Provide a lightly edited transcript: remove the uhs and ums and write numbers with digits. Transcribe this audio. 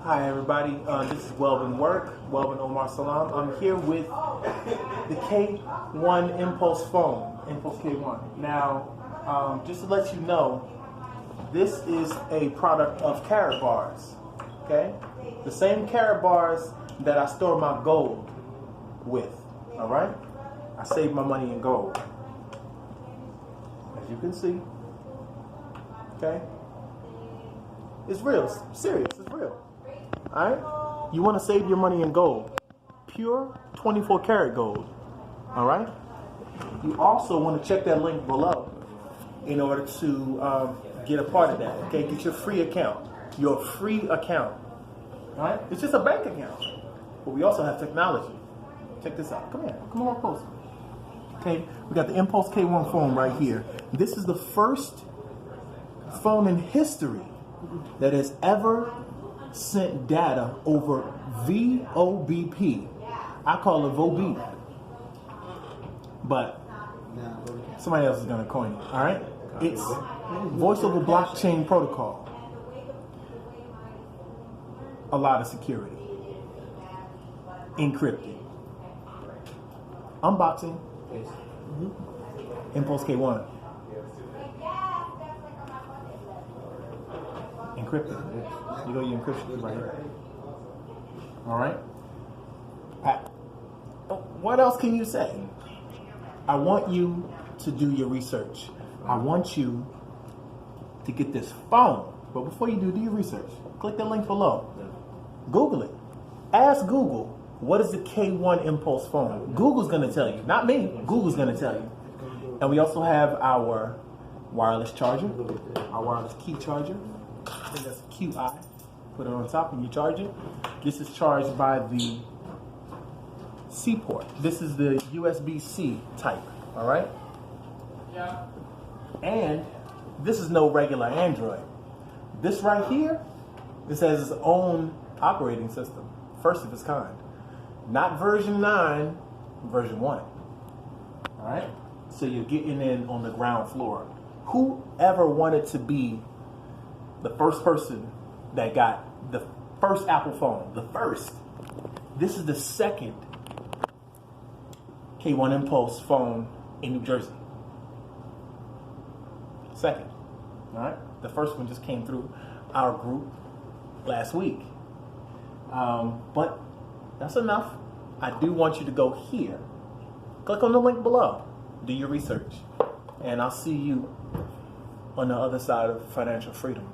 Hi everybody, this is Welvin Omar Salam. I'm here with the K1 Impulse phone, Impulse K1. Now, just to let you know, this is a product of Carrot Bars, okay? The same Carrot Bars that I store my gold with, all right? I save my money in gold, as you can see, okay? It's real, it's serious, it's real. Alright? You want to save your money in gold. Pure 24 karat gold. Alright? You also want to check that link below in order to get a part of that. Okay? Get your free account. Your free account. Alright? It's just a bank account. But we also have technology. Check this out. Come here. Come a little closer. Okay? We got the Impulse K1 phone right here. This is the first phone in history that has ever sent data over VoBP. I call it VoBP, but somebody else is going to coin it. All right, it's voice over blockchain protocol. A lot of security, encrypted. Unboxing. Impulse K1. Encrypted. You go your encryption right here. All right. What else can you say? I want you to do your research. I want you to get this phone. But before you do your research, click the link below. Google it. Ask Google, what is the K1 Impulse phone? Google's going to tell you. Not me. Google's going to tell you. And we also have our wireless charger, our wireless key charger. I think that's a QI. Put it on top and you charge it. This is charged by the C port. This is the USB-C type, all right? Yeah. And this is no regular Android. This right here, this has its own operating system, first of its kind. Not version 9, version 1, all right? So you're getting in on the ground floor. Whoever wanted to be the first person that got the first Apple phone, the first. This is the second K1 Impulse phone in New Jersey. Second, all right? The first one just came through our group last week. But that's enough. I do want you to go here. Click on the link below. Do your research. And I'll see you on the other side of financial freedom.